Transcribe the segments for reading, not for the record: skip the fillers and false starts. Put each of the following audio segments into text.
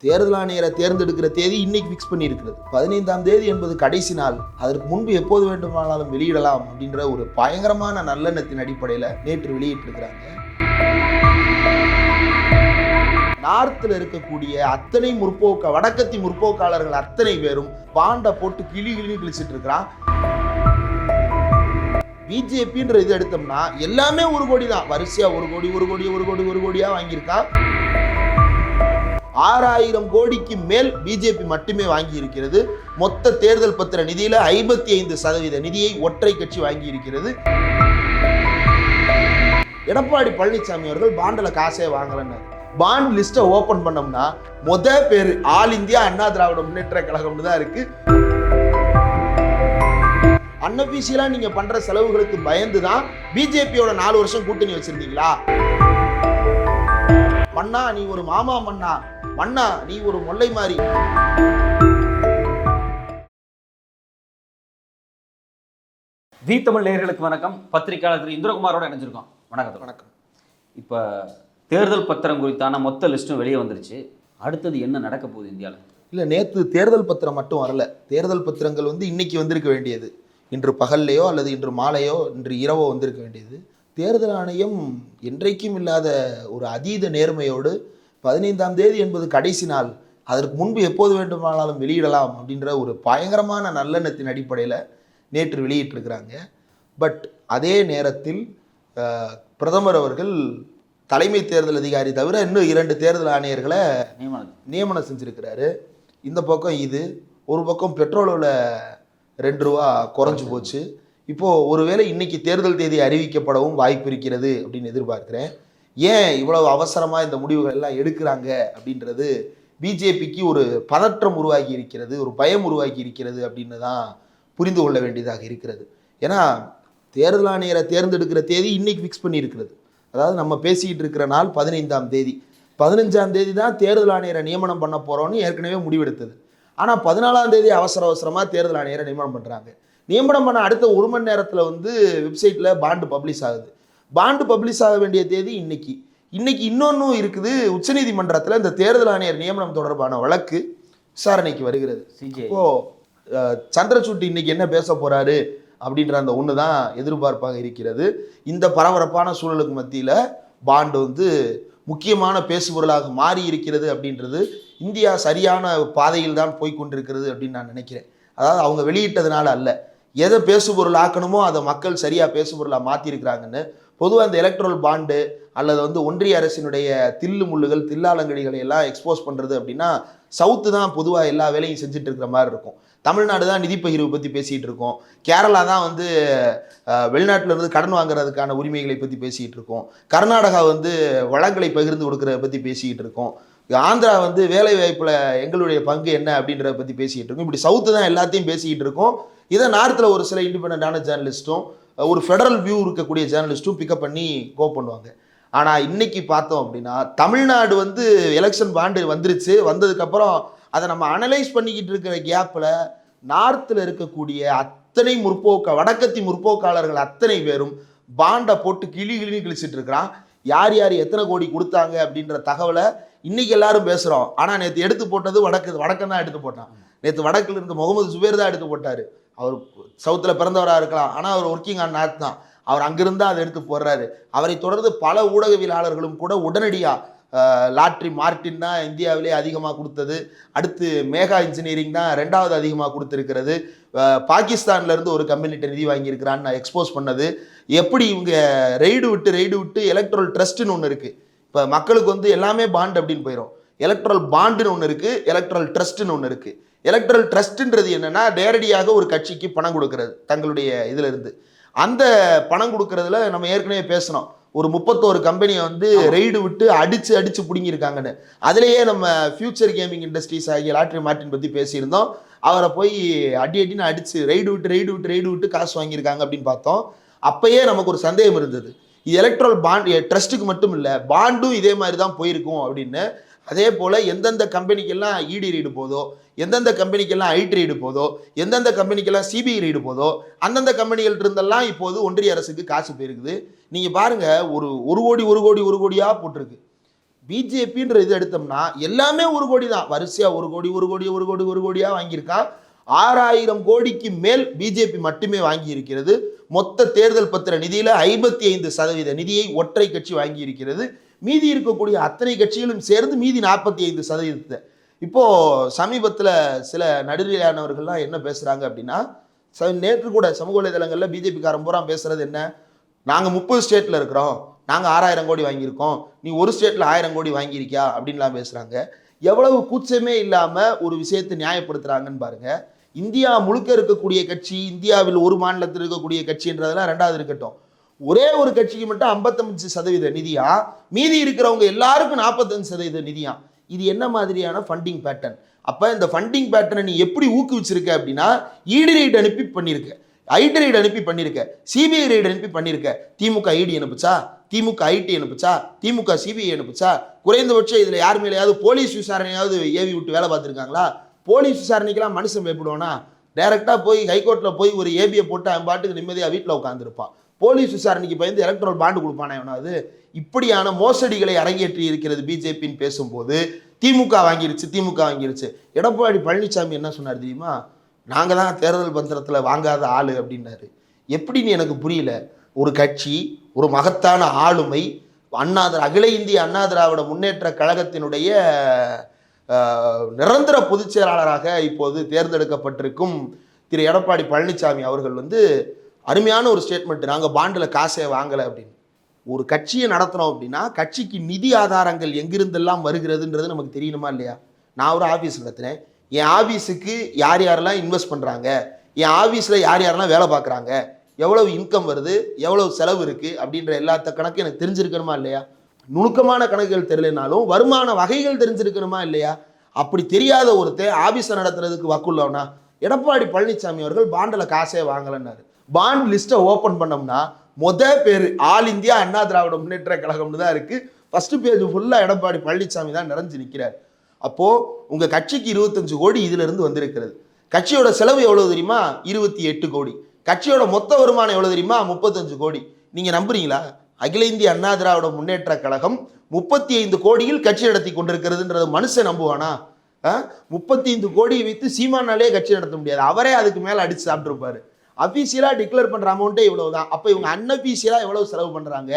தேர்தல் ஆணையரை தேர்ந்தெடுக்கிற தேதி இன்னைக்கு ஃபிக்ஸ் பண்ணியிருக்கிறது. 15ஆம் தேதி என்பது கடைசி நாள். அதற்கு முன்பு எப்போது வேண்டுமானாலும் வெளியிடலாம் அப்படின்ற ஒரு பயங்கரமான நல்லெண்ணத்தின் அடிப்படையில் நேற்று வெளியிட்டிருக்கிறாங்க. நார்த்தில் இருக்கக்கூடிய அத்தனை வடக்கத்தி முற்போக்காளர்கள் அத்தனை பேரும் பாண்டை போட்டு கிழிச்சிட்டு இருக்கிறான். பிஜேபின்ற இது எடுத்தோம்னா எல்லாமே 1 கோடி தான். வரிசையா 1 கோடியா வாங்கியிருக்கான். 6000 கோடிக்கு மேல் பிஜேபி மட்டுமே வாங்கி இருக்கிறது. மொத்த தேர்தல் பத்திர நிதியில 55% நிதியை ஒற்றை கட்சி வாங்கி இருக்கிறது. எடப்பாடி பழனிசாமி அவர்கள் பாண்டில் காசே வாங்கலன்னு பாண்ட் லிஸ்ட்டை ஓபன் பண்ணோம்னா பேர் ஆல் இந்தியா அண்ணா திராவிட முன்னேற்ற கழகம்னு தான் இருக்கு. அன்அபிஷியலா நீங்க பண்ற செலவுகளுக்கு பயந்து தான் பிஜேபியோட 4 வருஷம் கூட்டணி வச்சிருந்தீங்களா? மன்னா நீ ஒரு மாமா மன்னா நீ ஒரு முல்லை மாறி. வி தமிழ் நேயர்களுக்கு வணக்கம். பத்திரிகையாளர் திரு இந்திரகுமாரோட இணைஞ்சிருக்கோம். வணக்கம். இப்போ தேர்தல் பத்திரம் குறித்தான மொத்த லிஸ்ட்டும் வெளியே வந்துருச்சு. அடுத்தது என்ன நடக்க போகுது இந்தியாவில்? இல்லை, நேற்று தேர்தல் பத்திரம் மட்டும் வரல. தேர்தல் பத்திரங்கள் இன்னைக்கு வந்திருக்க வேண்டியது. இன்று பகல்லையோ அல்லது இன்று மாலையோ இன்று இரவோ வந்திருக்க வேண்டியது. தேர்தல் ஆணையம் என்றைக்கும் இல்லாத ஒரு அதீத நேர்மையோடு 15ஆம் தேதி என்பது கடைசி நாள், அதற்கு முன்பு எப்போது வேண்டுமானாலும் வெளியிடலாம் அப்படின்ற ஒரு பயங்கரமான நல்லெண்ணத்தின் அடிப்படையில் நேற்று வெளியிட்டிருக்கிறாங்க. பட் அதே நேரத்தில் பிரதமர் அவர்கள் தலைமை தேர்தல் அதிகாரி தவிர இன்னும் 2 தேர்தல் ஆணையர்களை நியமனம் செஞ்சிருக்கிறாரு. இந்த பக்கம் இது ஒரு பக்கம் பெட்ரோலில் 2 ரூபா குறைஞ்சு போச்சு. இப்போது ஒருவேளை இன்னைக்கு தேர்தல் தேதி அறிவிக்கப்படவும் வாய்ப்பு இருக்கிறது அப்படின்னு எதிர்பார்க்குறேன். ஏன் இவ்வளவு அவசரமாக இந்த முடிவுகள் எல்லாம் எடுக்கிறாங்க அப்படின்றது பிஜேபிக்கு ஒரு பதற்றம் உருவாகி இருக்கிறது, ஒரு பயம் உருவாகி இருக்கிறது அப்படின்னு தான் புரிந்து கொள்ள வேண்டியதாக இருக்கிறது. ஏன்னா தேர்தல் ஆணையரை தேர்ந்தெடுக்கிற தேதி இன்னைக்கு ஃபிக்ஸ் பண்ணியிருக்கிறது. அதாவது நம்ம பேசிக்கிட்டு இருக்கிற நாள் 15ஆம் தேதி. 15ஆம் தேதி தான் தேர்தல் ஆணையரை நியமனம் பண்ண போகிறோன்னு ஏற்கனவே முடிவெடுத்தது. ஆனால் 14ஆம் தேதி அவசரமாக தேர்தல் ஆணையரை நியமனம் பண்ணுறாங்க. நியமனம் பண்ண அடுத்த 1 மணி நேரத்தில் வெப்சைட்டில் பாண்டு பப்ளிஷ் ஆகுது. பாண்டு பப்ளிஷ் ஆக வேண்டிய தேதி இன்னைக்கு இன்னொன்றும் இருக்குது. உச்சநீதிமன்றத்தில் இந்த தேர்தல் ஆணையர் நியமனம் தொடர்பான வழக்கு விசாரணைக்கு வருகிறது. சந்திரசூட் இன்னைக்கு என்ன பேச போறாரு அப்படின்ற அந்த ஒன்று தான் எதிர்பார்ப்பாக இருக்கிறது. இந்த பரபரப்பான சூழலுக்கு மத்தியில் பாண்டு முக்கியமான பேசுபொருளாக மாறி இருக்கிறது அப்படின்றது இந்தியா சரியான பாதையில் தான் போய்கொண்டிருக்கிறது அப்படின்னு நான் நினைக்கிறேன். அதாவது அவங்க வெளியிட்டதுனால அல்ல, எதை பேசுபொருள் ஆக்கணுமோ அதை மக்கள் சரியாக பேசுபொருளாக மாற்றிருக்கிறாங்கன்னு. பொதுவாக இந்த எலக்ட்ரல் பாண்டு அல்லது ஒன்றிய அரசினுடைய தில்லு முள்ளுகள் தில்லாலங்கடிகளை எல்லாம் எக்ஸ்போஸ் பண்ணுறது அப்படின்னா சவுத்து தான் பொதுவாக எல்லா வேலையும் செஞ்சுட்டு இருக்கிற மாதிரி இருக்கும். தமிழ்நாடு தான் நிதி பகிர்வு பற்றி பேசிகிட்டு இருக்கோம். கேரளா தான் வெளிநாட்டில் இருந்து கடன் வாங்குறதுக்கான உரிமைகளை பற்றி பேசிகிட்டு இருக்கோம். கர்நாடகா வளங்களை பகிர்ந்து கொடுக்குறத பற்றி பேசிக்கிட்டு இருக்கோம். ஆந்திரா வேலை வாய்ப்பில் எங்களுடைய பங்கு என்ன அப்படின்றத பற்றி பேசிக்கிட்டு இருக்கோம். இப்படி சவுத்து தான் எல்லாத்தையும் பேசிக்கிட்டு இருக்கோம். இதை நார்த்தில் ஒரு சில இண்டிபெண்டான ஜேர்னலிஸ்ட்டும் ஒரு ஃபெடரல் வியூ இருக்கக்கூடிய ஜேர்னலிஸ்ட்டும் பிக்கப் பண்ணி கோ பண்ணுவாங்க. ஆனால் இன்னைக்கு பார்த்தோம் அப்படின்னா தமிழ்நாடு எலெக்ஷன் பாண்டு வந்துருச்சு. வந்ததுக்கப்புறம் அதை நம்ம அனலைஸ் பண்ணிக்கிட்டு இருக்கிற கேப்பில் நார்த்தில் இருக்கக்கூடிய அத்தனை வடக்கத்தி முற்போக்காளர்கள் அத்தனை பேரும் பாண்டை போட்டு கிழிச்சிட்டு இருக்கிறான். யார் எத்தனை கோடி கொடுத்தாங்க அப்படின்ற தகவலை இன்னைக்கு எல்லாரும் பேசுகிறோம். ஆனால் நேற்று எடுத்து போட்டது வடக்கம் தான் எடுத்து போட்டான். நேற்று வடக்கில் இருந்த முகமது சுபேர் தான் எடுத்து போட்டார். அவர் சவுத்தில் பிறந்தவராக இருக்கலாம், ஆனால் அவர் ஒர்க்கிங் ஆன் நார்த் தான். அவர் அங்கிருந்து அதை எடுத்து போடுறாரு. அவரை தொடர்ந்து பல ஊடகவியலாளர்களும் கூட உடனடியாக லாட்ரி மார்டின் தான் இந்தியாவிலே அதிகமாக கொடுத்தது, அடுத்து மேகா இன்ஜினியரிங் தான் 2வது அதிகமாக கொடுத்துருக்கிறது, பாகிஸ்தான்லேருந்து ஒரு கம்பெனிகிட்ட நிதி வாங்கியிருக்கிறான்னு நான் எக்ஸ்போஸ் பண்ணது. எப்படி இவங்க ரெய்டு விட்டு எலக்ட்ரல் ட்ரஸ்ட்டுன்னு ஒன்று இருக்குது. இப்போ மக்களுக்கு எல்லாமே பாண்ட் அப்படின்னு போயிடும். எலக்ட்ரல் பாண்டுன்னு ஒன்று இருக்குது, எலக்ட்ரல் ட்ரஸ்ட்டுன்னு ஒன்று இருக்குது. எலக்ட்ரல் ட்ரஸ்ட்டுன்றது என்னென்னா நேரடியாக ஒரு கட்சிக்கு பணம் கொடுக்கறது தங்களுடைய இதில் இருந்து. அந்த பணம் கொடுக்கறதுல நம்ம ஏற்கனவே பேசணும். ஒரு 31 கம்பெனியை ரெய்டு விட்டு அடிச்சு பிடிங்கிருக்காங்கன்னு. அதிலேயே நம்ம ஃபியூச்சர் கேமிங் இண்டஸ்ட்ரீஸ் ஆகிய லாட்ரி மார்டின் பற்றி பேசியிருந்தோம். அவரை போய் அடின்னு அடிச்சு ரெய்டு விட்டு காசு வாங்கியிருக்காங்க அப்படின்னு பார்த்தோம். அப்பயே நமக்கு ஒரு சந்தேகம் இருந்தது, இது எலக்ட்ரல் பாண்ட் ட்ரஸ்ட்டுக்கு மட்டும் இல்லை, பாண்டும் இதே மாதிரி தான் போயிருக்கும் அப்படின்னு. அதே போல் எந்தெந்த கம்பெனிக்கெல்லாம் இடி ரெய்டு போதோ, எந்தெந்த கம்பெனிக்கெல்லாம் ஐடி ரெய்டு போதோ, எந்தெந்த கம்பெனிக்கெல்லாம் சிபிஐ ரெய்டு போதோ, அந்தந்த கம்பெனிகள் இருந்தெல்லாம் இப்போது ஒன்றிய அரசுக்கு காசு போயிருக்குது. நீங்கள் பாருங்கள், ஒரு கோடியாக போட்டிருக்கு. பிஜேபின்ற இது எடுத்தோம்னா எல்லாமே 1 கோடி தான், வரிசையா 1 கோடி 1 கோடி 1 கோடி 1 கோடியா வாங்கியிருக்கான். 6000 கோடிக்கு மேல் பிஜேபி மட்டுமே வாங்கி இருக்கிறது. மொத்த தேர்தல் பத்திர நிதியில 55% நிதியை ஒற்றை கட்சி வாங்கி இருக்கிறது. மீதி இருக்கக்கூடிய அத்தனை கட்சிகளும் சேர்ந்து மீதி 45%. இப்போ சமீபத்தில் சில நடுநிலையானவர்கள்லாம் என்ன பேசுறாங்க அப்படின்னா, நேற்று கூட சமூக வலைதளங்கள்ல பிஜேபிக்காரன் பூரா பேசுறது என்ன, நாங்க 30 ஸ்டேட்ல இருக்கிறோம், நாங்க 6000 கோடி வாங்கியிருக்கோம், நீ ஒரு ஸ்டேட்ல 1000 கோடி வாங்கியிருக்கியா அப்படின்லாம் பேசுறாங்க. எவ்வளவு கூச்சமே இல்லாம ஒரு விஷயத்தை நியாயப்படுத்துறாங்கன்னு பாருங்க. இந்தியா முழுக்க இருக்கக்கூடிய கட்சி, இந்தியாவில் ஒரு மாநிலத்தில் இருக்கக்கூடிய கட்சின்றதெல்லாம் ரெண்டாவது இருக்கட்டும், ஒரே ஒரு கட்சிக்கு மட்டும் 55% நிதியா, மீதி இருக்கிறவங்க எல்லாருக்கும் 45% நிதியா. இது என்ன மாதிரியான ஃபண்டிங் பேட்டர்ன்? அப்ப இந்த ஃபண்டிங் பேட்டர்னை நீ எப்படி ஊக்குவிச்சிருக்க அப்படின்னா, ஈடி ரைட் அனுப்பி பண்ணிருக்க, ஐடி ரைட் அனுப்பி பண்ணிருக்க, சிபிஐ ரைட் அனுப்பி பண்ணிருக்க. திமுக ஐடி அனுப்பிச்சா, திமுக ஐடி அனுப்பிச்சா, திமுக சிபிஐ அனுப்பிச்சா, குறைந்தபட்சம் இதுல யார் மேலேயாவது போலீஸ் விசாரணையாவது ஏவி விட்டு வேலை பார்த்துருக்காங்களா? போலீஸ் விசாரணைக்கெல்லாம் மனுஷன் பயப்படுவானா? டைரக்டா போய் ஹைகோர்ட்ல போய் ஒரு ஏபியை போட்டு அவன் பாட்டுக்கு நிம்மதியா வீட்டில் உட்காந்துருப்பான். போலீஸ் விசாரணைக்கு பயந்து எலக்ட்ரல் பாண்டு கொடுப்பானே எவனாவது? இப்படியான மோசடிகளை அரங்கேற்றி இருக்கிறது பிஜேபின்னு பேசும்போது, திமுக வாங்கிருச்சு திமுக வாங்கிருச்சு. எடப்பாடி பழனிசாமி என்ன சொன்னார் தெரியுமா? நாங்க தான் தேர்தல் பத்திரத்தில் வாங்காத ஆளு அப்படின்னாரு. எப்படின்னு எனக்கு புரியல. ஒரு கட்சி, ஒரு மகத்தான ஆளுமை, அகில இந்திய அண்ணா திராவிட முன்னேற்ற கழகத்தினுடைய நிரந்தர பொதுச் செயலாளராக இப்போது தேர்ந்தெடுக்கப்பட்டிருக்கும் திரு எடப்பாடி பழனிசாமி அவர்கள் அருமையான ஒரு ஸ்டேட்மெண்ட், நாங்கள் பாண்டில் காசே வாங்கலை அப்படின்னு. ஒரு கட்சியை நடத்துகிறோம் அப்படின்னா கட்சிக்கு நிதி ஆதாரங்கள் எங்கிருந்தெல்லாம் வருகிறதுன்றது நமக்கு தெரியணுமா இல்லையா? நான் ஒரு ஆஃபீஸ் நடத்துகிறேன், என் ஆஃபீஸுக்கு யார் யாரெல்லாம் இன்வெஸ்ட் பண்ணுறாங்க, என் ஆஃபீஸில் யார் யாரெல்லாம் வேலை பார்க்குறாங்க, எவ்வளவு இன்கம் வருது, எவ்வளவு செலவு இருக்குது அப்படின்ற எல்லாத்த கணக்கு எனக்கு தெரிஞ்சிருக்கணுமா இல்லையா? நுணுக்கமான கணக்குகள் தெரியலனாலும் வருமான வகைகள் தெரிஞ்சிருக்கணுமா இல்லையா? அப்படி தெரியாத ஒருத்தர் ஆபீஸை நடத்துறதுக்கு வக்குள்ளவனா? எடப்பாடி பழனிசாமி அவர்கள் பாண்டில் காசே வாங்கலைன்னாரு. பாண்ட் லிஸ்ட்டை ஓப்பன் பண்ணோம்னா பேர் ஆல் இந்தியா அண்ணா திராவிட முன்னேற்ற கழகம்னு தான் இருக்கு. ஃபர்ஸ்ட் பேஜ் ஃபுல்லாக எடப்பாடி பழனிசாமி தான் நிறைஞ்சு நிற்கிறார். அப்போ உங்க கட்சிக்கு 25 கோடி இதுல இருந்து வந்திருக்கிறது. கட்சியோட செலவு எவ்வளவு தெரியுமா? 28 கோடி. கட்சியோட மொத்த வருமானம் எவ்வளவு தெரியுமா? 35 கோடி. நீங்க நம்புறீங்களா? அகில இந்திய அண்ணா திராவிட முன்னேற்ற கழகம் 35 கோடியில் கட்சி நடத்தி கொண்டிருக்கிறதுன்றது மனுஷன் நம்புவானா? 35 கோடியை வைத்து சீமானாலே கட்சி நடத்த முடியாது, அவரே அதுக்கு மேல அடிச்சு சாப்பிட்டு இருப்பாரு. அபிஷியலா டிக்ளேர் பண்ற அமௌண்ட்டே இவ்வளவுதான். அப்ப இவங்க அன்அபிஷியலா எவ்வளவு செலவு பண்றாங்க?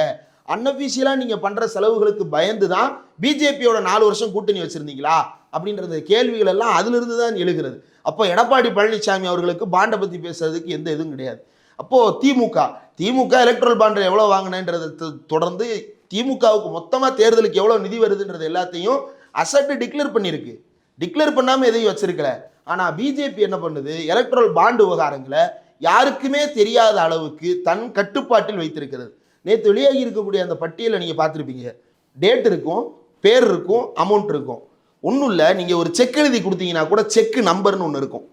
அன்அபிஷியலா நீங்க பண்ற செலவுகளுக்கு பயந்து தான் பிஜேபியோட 4 வருஷம் கூட்டணி வச்சிருந்தீங்களா அப்படின்றது கேள்விகள் எல்லாம் அதுல இருந்து தான் எழுகிறது. அப்போ எடப்பாடி பழனிசாமி அவர்களுக்கு பாண்டை பத்தி பேசுறதுக்கு எந்த இதுவும் கிடையாது. அப்போ திமுக எலக்ட்ரல் பாண்டை எவ்வளவு வாங்கினேன்றதை தொடர்ந்து திமுகவுக்கு மொத்தமா தேர்தலுக்கு எவ்வளவு நிதி வருதுன்றது எல்லாத்தையும் அசட்டு டிக்ளேர் பண்ணிருக்கு. டிக்ளேர் பண்ணாம எதையும் வச்சிருக்கல. ஆனா பிஜேபி என்ன பண்ணுது? எலக்ட்ரல் பாண்டு விவகாரங்களை யாருக்குமே தெரியாத அளவுக்கு தன் கட்டுப்பாட்டில் வைத்திருக்கிறது. நேற்று வெளியாகி இருக்கக்கூடிய அந்த பட்டியலை நீங்க பார்த்துருப்பீங்க. டேட் இருக்கும், பேர் இருக்கும், அமௌண்ட் இருக்கும். ஒன்றும் இல்லை, நீங்கள் ஒரு செக் எழுதி கொடுத்தீங்கன்னா கூட செக் நம்பர்னு ஒன்று இருக்கும்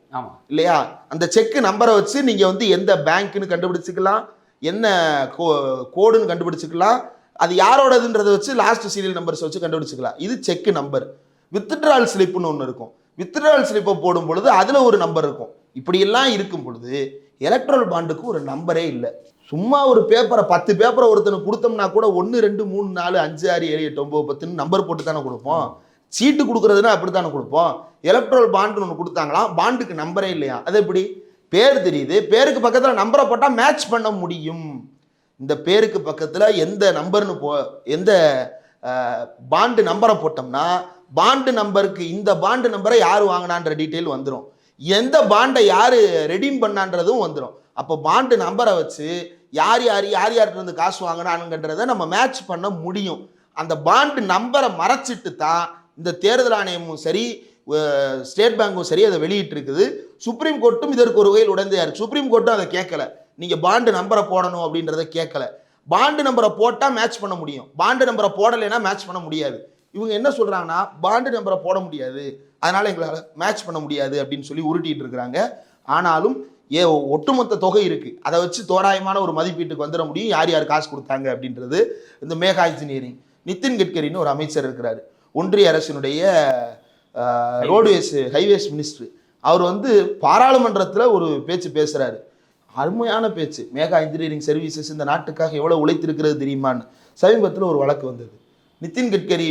இல்லையா? அந்த செக் நம்பரை வச்சு நீங்கள் எந்த பேங்க்னு கண்டுபிடிச்சிக்கலாம், என்ன கோடுன்னு கண்டுபிடிச்சிக்கலாம், அது யாரோடதுன்றதை வச்சு லாஸ்ட் சீரியல் நம்பர்ஸ் வச்சு கண்டுபிடிச்சிக்கலாம். இது செக் நம்பர். வித்ட்ரால் ஸ்லிப்னு ஒன்று இருக்கும். வித்ட்ரால் ஸ்லிப்பை போடும் பொழுது அதில் ஒரு நம்பர் இருக்கும். இப்படியெல்லாம் இருக்கும் பொழுது எலக்ட்ரல் பாண்டுக்கு ஒரு நம்பரே இல்லை. சும்மா ஒரு பேப்பரை 10 பேப்பரை ஒருத்தனுக்கு கொடுத்தோம்னா கூட 1 2 3 4 5 6 7 8 9 10 நம்பர் போட்டு தானே கொடுப்போம். சீட்டு கொடுக்குறதுன்னா அப்படித்தானே கொடுப்போம். எலக்ட்ரல் பாண்டு ஒன்று கொடுத்தாங்களாம், பாண்டுக்கு நம்பரே இல்லையா? அது எப்படி? பேர் தெரியுது, பேருக்கு பக்கத்தில் நம்பரை போட்டால் மேட்ச் பண்ண முடியும். இந்த பேருக்கு பக்கத்தில் எந்த நம்பர்னு எந்த பாண்டு நம்பரை போட்டோம்னா பாண்டு நம்பருக்கு இந்த பாண்டு நம்பரை யார் வாங்கினான்ற டீட்டெயில் வந்துடும், எந்த பாண்டை யார் ரெடீம் பண்ணான்றதும் வந்துடும். அப்போ பாண்டு நம்பரை வச்சு யார் யார்கிட்ட இருந்து காசு வாங்கினானுங்கன்றதை நம்ம மேட்ச் பண்ண முடியும். அந்த பாண்டு நம்பரை மறைச்சிட்டு தான் இந்த தேர்தல் ஆணையமும் சரி, ஸ்டேட் பேங்கும் சரி அதை வெளியிட்டு இருக்குது. சுப்ரீம் கோர்ட்டும் இதற்கு ஒரு வகையில் உடந்தையா இருக்கு. சுப்ரீம் கோர்ட்டும் அதை கேட்கல, நீங்க பாண்டு நம்பரை போடணும் அப்படின்றத கேட்கல. பாண்டு நம்பரை போட்டா மேட்ச் பண்ண முடியும், பாண்டு நம்பரை போடலைன்னா மேட்ச் பண்ண முடியாது. இவங்க என்ன சொல்றாங்கன்னா பாண்டு நம்பரை போட முடியாது, அதனால எங்களால் மேட்ச் பண்ண முடியாது அப்படின்னு சொல்லி உருட்டிட்டு இருக்கிறாங்க. ஆனாலும் ஒட்டுமொத்த தொகை இருக்கு, அதை வச்சு தோராயமான ஒரு மதிப்பீட்டுக்கு வந்துட முடியும் யார் யார் காசு கொடுத்தாங்க அப்படின்றது. இந்த மேகா இன்ஜினியரிங் நிதின் கட்கரின்னு ஒரு அமைச்சர் இருக்கிறாரு, ஒன்றிய அரசினுடைய ரோடுவேஸ் ஹைவேஸ் மினிஸ்டர். அவர் பாராளுமன்றத்தில் ஒரு பேச்சு பேசுறாரு, அருமையான பேச்சு. மேகா இன்ஜினியரிங் சர்வீசஸ் இந்த நாட்டுக்காக எவ்வளவு உழைத்திருக்கிறது தெரியுமான்னு. சமீபத்தில் ஒரு வழக்கு வந்தது. நிதின் கட்கரி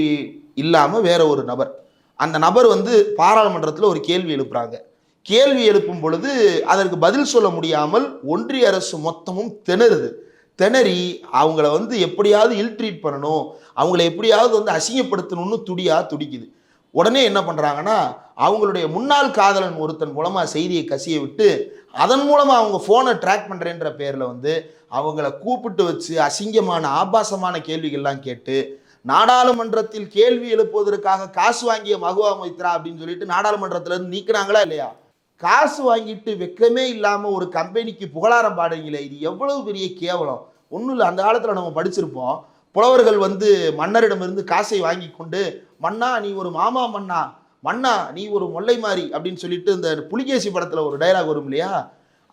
இல்லாமல் வேற ஒரு நபர். அந்த நபர் வந்து பாராளுமன்றத்தில் ஒரு கேள்வி எழுப்புறாங்க. கேள்வி எழுப்பும் பொழுது அதற்கு பதில் சொல்ல முடியாமல் ஒன்றிய அரசு மொத்தமும் திணறி அவங்கள வந்து எப்படியாவது இல்ட்ரீட் பண்ணணும், அவங்கள எப்படியாவது வந்து அசிங்கப்படுத்தணும்னு துடிக்குது. உடனே என்ன பண்றாங்கன்னா, அவங்களுடைய முன்னாள் காதலன் ஒருத்தன் மூலமா செய்தியை கசிய விட்டு அதன் மூலமா அவங்க போனை ட்ராக் பண்றேன்ற பேர்ல வந்து அவங்கள கூப்பிட்டு வச்சு அசிங்கமான ஆபாசமான கேள்விகள்லாம் கேட்டு நாடாளுமன்றத்தில் கேள்வி எழுப்புவதற்காக காசு வாங்கிய மகுவா மொய்த்ரா அப்படின்னு சொல்லிட்டு நாடாளுமன்றத்துல இருந்து நீக்கினாங்களா இல்லையா? காசு வாங்கிட்டு வெக்கமே இல்லாம ஒரு கம்பெனிக்கு புகழாரம் பாடுறீங்களே, இது எவ்வளவு பெரிய கேவலம். ஒன்றும் இல்லை, அந்த காலத்துல நம்ம படிச்சிருப்போம், புலவர்கள் வந்து மன்னரிடமிருந்து காசை வாங்கி கொண்டு, மன்னா நீ ஒரு மாமா மன்னா, மன்னா நீ ஒரு மொல்லை மாறி அப்படின்னு சொல்லிட்டு இந்த புலிகேசி படத்துல ஒரு டைலாக் வரும் இல்லையா,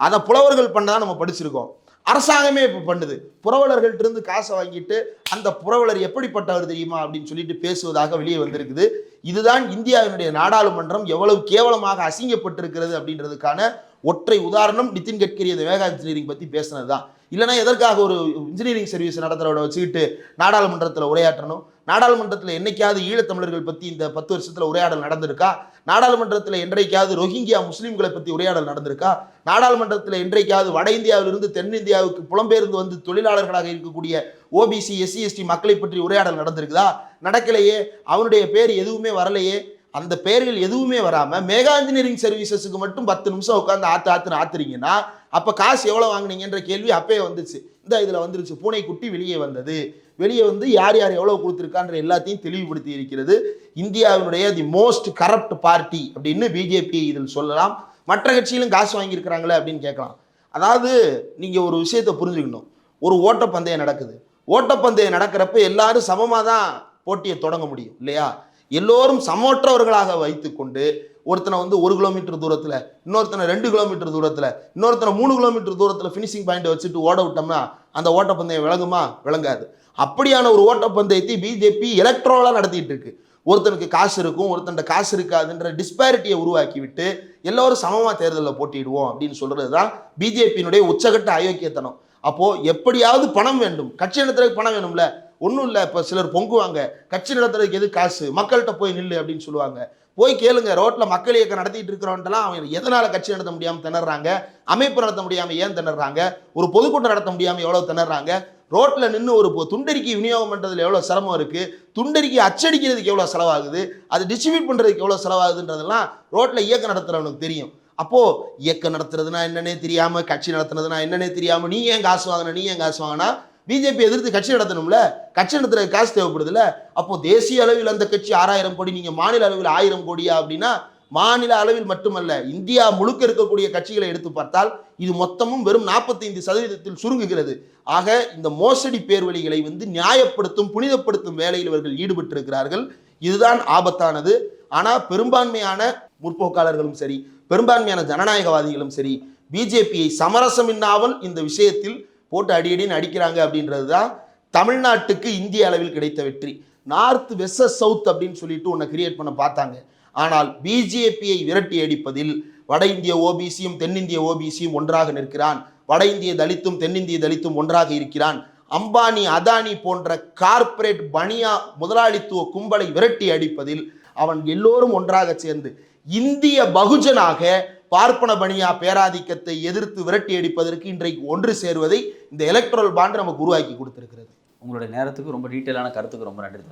அதை புலவர்கள் பண்ணதான் நம்ம படிச்சிருக்கோம். அரசாங்கமே இப்போ பண்ணுது. புரவலர்கள்ட்ட இருந்து காசை வாங்கிட்டு அந்த புரவலர் எப்படிப்பட்டவர் தெரியுமா அப்படின்னு சொல்லிட்டு பேசுவதாக வெளியே வந்திருக்குது. இதுதான் இந்தியாவினுடைய நாடாளுமன்றம் எவ்வளவு கேவலமாக அசிங்கப்பட்டிருக்கிறது அப்படின்றதுக்கான ஒற்றை உதாரணம். நிதின் கட்கரி அந்த வேகா இன்ஜினியரிங் பற்றி பேசினது தான். இல்லைனா எதற்காக ஒரு இன்ஜினியரிங் சர்வீஸ் நடத்துகிறவரை வச்சுக்கிட்டு நாடாளுமன்றத்தில் உரையாற்றணும்? நாடாளுமன்றத்தில் என்னைக்காவது ஈழத்தமிழர்கள் பற்றி இந்த 10 வருஷத்தில் உரையாடல் நடந்திருக்கா? நாடாளுமன்றத்தில் என்றைக்காவது ரோஹிங்கியா முஸ்லீம்களை பற்றி உரையாடல் நடந்திருக்கா? நாடாளுமன்றத்தில் என்றைக்காவது வட இந்தியாவிலிருந்து தென்னிந்தியாவுக்கு புலம்பெயர்ந்து வந்து தொழிலாளர்களாக இருக்கக்கூடிய ஓபிசி எஸ்சி எஸ்டி மக்களை பற்றி உரையாடல் நடந்திருக்குதா? நடக்கலையே. அவனுடைய பேர் எதுவுமே வரலையே. அந்த பெயர்கள் எதுவுமே வராம மெகா இன்ஜினியரிங் சர்வீசஸுக்கு மட்டும் 10 நிமிஷம் உட்காந்து ஆத்துறீங்கன்னா அப்ப காசு எவ்வளவு வாங்குனீங்கன்ற கேள்வி அப்பயே வந்துச்சு. இந்த இதுல வந்துருச்சு, பூனைக்குட்டி வெளியே வந்தது. வெளியே வந்து யார் யார் எவ்வளவு கொடுத்துருக்கான்ற எல்லாத்தையும் தெளிவுபடுத்தி இருக்கிறது. இந்தியாவினுடைய தி மோஸ்ட் கரப்ட் பார்ட்டி அப்படின்னு பிஜேபி இதில் சொல்லலாம். மற்ற கட்சியிலும் காசு வாங்கியிருக்கிறாங்களே அப்படின்னு கேட்கலாம். அதாவது நீங்க ஒரு விஷயத்தை புரிஞ்சுக்கணும். ஒரு ஓட்டப்பந்தயம் நடக்குது. ஓட்டப்பந்தயம் நடக்கிறப்ப எல்லாரும் சமமாக தான் போட்டியை தொடங்க முடியும் இல்லையா? எல்லோரும் சமற்றவர்களாக வைத்துக்கொண்டு ஒருத்தனை வந்து 1 கிலோமீட்டர் தூரத்தில், இன்னொருத்தனை 2 கிலோமீட்டர் தூரத்தில், இன்னொருத்தனை 3 கிலோமீட்டர் தூரத்தில் ஃபினிஷிங் பாயிண்ட் வச்சுட்டு ஓட விட்டோம்னா அந்த ஓட்டப்பந்தயம் விளங்குமா? விளங்காது. அப்படியான ஒரு ஓட்டப்பந்தயத்தை பிஜேபி எலக்ட்ரோலாக நடத்திட்டு இருக்கு. ஒருத்தனுக்கு காசு இருக்கும், ஒருத்தன் காசு இருக்காதுன்ற டிஸ்பாரிட்டியை உருவாக்கி விட்டு எல்லோரும் சமமாக தேர்தலில் போட்டிடுவோம் அப்படின்னு சொல்றது தான் பிஜேபியினுடைய உச்சகட்ட அயோக்கியத்தனம். அப்போ எப்படியாவது பணம் வேண்டும், கட்சி நடத்துறதுக்கு பணம் வேணும்ல. ஒன்றும் இல்லை, இப்போ சிலர் பொங்குவாங்க, கட்சி நடத்துறதுக்கு எது காசு, மக்கள்கிட்ட போய் நில்லு அப்படின்னு சொல்லுவாங்க. போய் கேளுங்க, ரோட்டில் மக்கள் இயக்கம் நடத்திட்டு இருக்கிறவன்ட்டெல்லாம் அவன் எதனால் கட்சி நடத்த முடியாமல் திணறாங்க, அமைப்பு நடத்த முடியாமல் ஏன் திணறாங்க, ஒரு பொதுக்கூட்டம் நடத்த முடியாமல் எவ்வளோ திணறாங்க, ரோட்டில் நின்று ஒரு துண்டறிக்கை விநியோகம் பண்ணுறதுல எவ்வளோ சிரமம் இருக்குது, துண்டறிக்கை அச்சடிக்கிறதுக்கு எவ்வளோ செலவாகுது, அது டிஸ்ட்ரிபியூட் பண்ணுறதுக்கு எவ்வளோ செலவாகுதுன்றதெல்லாம் ரோட்டில் இயக்கம் நடத்துகிறவனுக்கு தெரியும். அப்போது இயக்கம் நடத்துறதுனா என்னன்னே தெரியாமல், கட்சி நடத்துனதுனா என்னன்னே தெரியாமல் நீ ஏன் காசு வாங்கினா பிஜேபி எதிர்த்து கட்சி நடத்தணும்ல. கட்சி நடத்துறது காசு தேவைப்படுதுல்ல. அப்போ தேசிய அளவில் அந்த கட்சி 6000 கோடி, நீங்க மாநில அளவில் 1000 கோடியா அப்படின்னா, மாநில அளவில் மட்டுமல்ல இந்தியா முழுக்க இருக்கக்கூடிய கட்சிகளை எடுத்து பார்த்தால் இது மொத்தமும் வெறும் 45% சுருங்குகிறது. ஆக இந்த மோசடி பேர்வழிகளை வந்து நியாயப்படுத்தும், புனிதப்படுத்தும் வேலையில் இவர்கள் ஈடுபட்டு இருக்கிறார்கள். இதுதான் ஆபத்தானது. ஆனால் பெரும்பான்மையான முற்போக்காளர்களும் சரி, பெரும்பான்மையான ஜனநாயகவாதிகளும் சரி, பிஜேபியை சமரசமின்னாமல் இந்த விஷயத்தில் போட்டு அடியடின்னு அடிக்கிறாங்க. அப்படின்றது தான் தமிழ்நாட்டுக்கு இந்திய அளவில் கிடைத்த வெற்றி. நார்த் வெர்சஸ் சவுத் அப்படின்னு சொல்லிட்டு ஒன்றை கிரியேட் பண்ண பார்த்தாங்க. ஆனால் பிஜேபியை விரட்டி அடிப்பதில் வட இந்திய ஓபிசியும் தென்னிந்திய ஓபிசியும் ஒன்றாக நிற்கிறான். வட இந்திய தலித்தும் தென்னிந்திய தலித்தும் ஒன்றாக இருக்கிறான். அம்பானி அதானி போன்ற கார்ப்பரேட் பனியா முதலாளித்துவ கும்பலை விரட்டி அடிப்பதில் அவன் எல்லோரும் ஒன்றாக சேர்ந்து இந்திய பகுஜனாக பார்ப்பன பனியா பேராதிக்கத்தை எதிர்த்து விரட்டி அடிப்பதற்கு இன்றைக்கு ஒன்று சேர்வதை இந்த எலக்ட்ரல் பாண்ட் நமக்கு உருவாக்கி கொடுத்திருக்கிறது. உங்களுடைய நேரத்துக்கு ரொம்ப டீட்டெயிலான கருத்துக்கு ரொம்ப நன்றி.